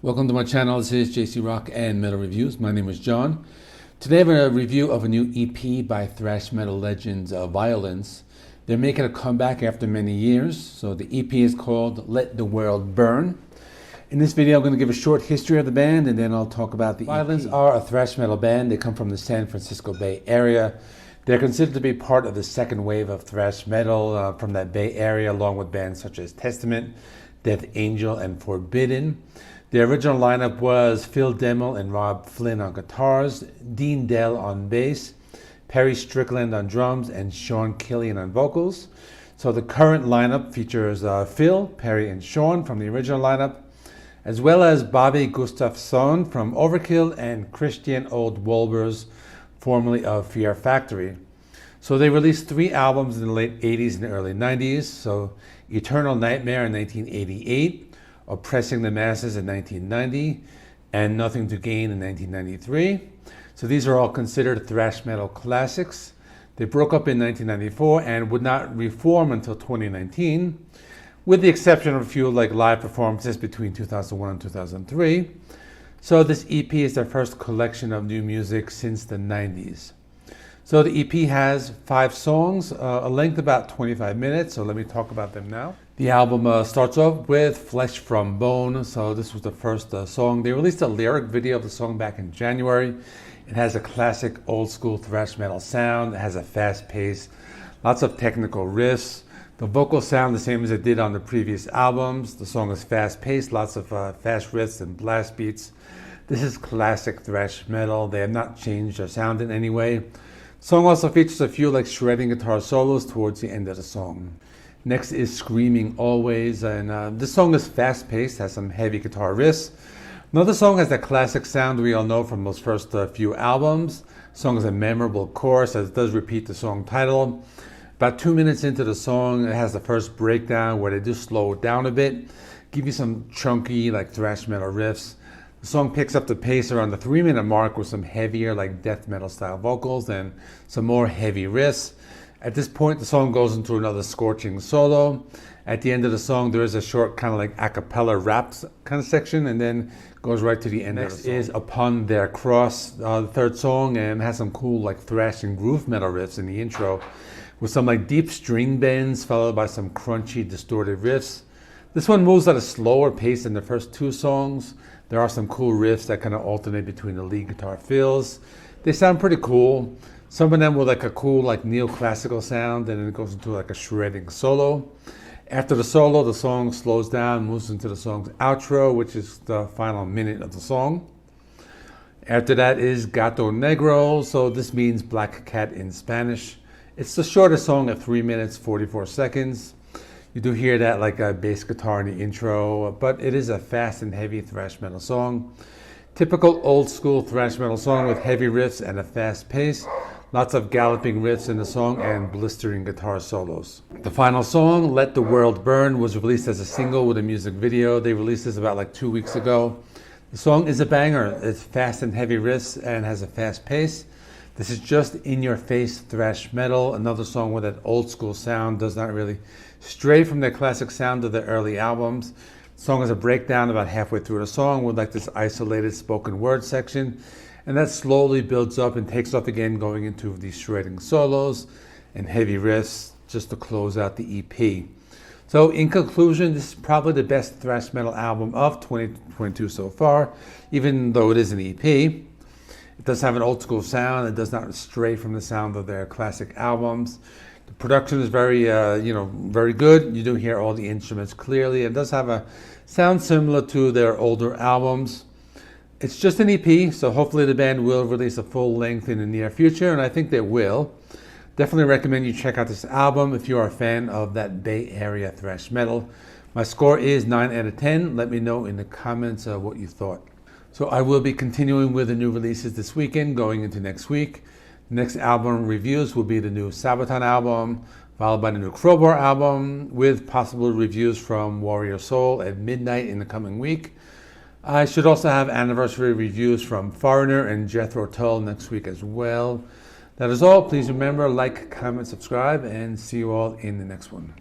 Welcome to my channel. This is JC Rock and Metal Reviews. My name is John. Today I have a review of a new EP by thrash metal legends Vio-lence. They're making a comeback after many years. So the EP is called Let the World Burn. In this video I'm going to give a short history of the band and then I'll talk about the EP. Vio-lence are a thrash metal band. They come from the San Francisco Bay Area. They're considered to be part of the second wave of thrash metal from that Bay Area, along with bands such as Testament, Death Angel, and Forbidden. The original lineup was Phil Demmel and Rob Flynn on guitars, Dean Dell on bass, Perry Strickland on drums, and Sean Killian on vocals. So the current lineup features Phil, Perry, and Sean from the original lineup, as well as Bobby Gustafsson from Overkill and Christian Old Wolbers, formerly of Fear Factory. So they released 3 albums in the late 80s and early 90s. So Eternal Nightmare in 1988, Oppressing the Masses in 1990, and Nothing to Gain in 1993. So these are all considered thrash metal classics. They broke up in 1994 and would not reform until 2019, with the exception of a few live performances between 2001 and 2003. So this EP is their first collection of new music since the 90s. So the EP has 5 songs, a length about 25 minutes, so let me talk about them now. The album starts off with Flesh from Bone, so this was the first song. They released a lyric video of the song back in January. It has a classic old school thrash metal sound. It has a fast pace, lots of technical riffs. The vocals sound the same as it did on the previous albums. The song is fast paced, lots of fast riffs and blast beats. This is classic thrash metal. They have not changed their sound in any way. The song also features a few shredding guitar solos towards the end of the song. Next is Screaming Always, and this song is fast-paced, has some heavy guitar riffs. Another song has that classic sound we all know from those first few albums. The song has a memorable chorus as it does repeat the song title. About 2 minutes into the song, it has the first breakdown where they do slow it down a bit, give you some chunky thrash metal riffs. The song picks up the pace around the 3-minute mark with some heavier death metal style vocals and some more heavy riffs. At this point, the song goes into another scorching solo. At the end of the song, there is a short kind of a cappella rap kind of section, and then goes right to the end. Next is Upon Their Cross, the third song, and has some cool thrash and groove metal riffs in the intro, with some deep string bends followed by some crunchy, distorted riffs. This one moves at a slower pace than the first 2 songs. There are some cool riffs that kind of alternate between the lead guitar fills. They sound pretty cool. Some of them with a cool neoclassical sound, and then it goes into a shredding solo. After the solo, the song slows down, moves into the song's outro, which is the final minute of the song. After that is Gato Negro, so this means black cat in Spanish. It's the shortest song at 3 minutes, 44 seconds. You do hear that bass guitar in the intro, but it is a fast and heavy thrash metal song. Typical old school thrash metal song with heavy riffs and a fast pace. Lots of galloping riffs in the song and blistering guitar solos. The final song, Let the World Burn, was released as a single with a music video. They released this about 2 weeks ago. The song is a banger. It's fast and heavy riffs and has a fast pace. This is just in-your-face thrash metal. Another song with that old school sound, does not really stray from the classic sound of the early albums. The song has a breakdown about halfway through the song with this isolated spoken word section. And that slowly builds up and takes off again, going into these shredding solos and heavy riffs just to close out the EP. So in conclusion, this is probably the best thrash metal album of 2022 so far, even though it is an EP. It does have an old school sound. It does not stray from the sound of their classic albums. The production is very, very good. You do hear all the instruments clearly. It does have a sound similar to their older albums. It's just an EP, so hopefully the band will release a full length in the near future, and I think they will. Definitely recommend you check out this album if you are a fan of that Bay Area thrash metal. My score is 9 out of 10. Let me know in the comments what you thought. So I will be continuing with the new releases this weekend, going into next week. The next album reviews will be the new Sabaton album, followed by the new Crowbar album, with possible reviews from Warrior Soul at midnight in the coming week. I should also have anniversary reviews from Foreigner and Jethro Tull next week as well. That is all. Please remember, like, comment, subscribe, and see you all in the next one.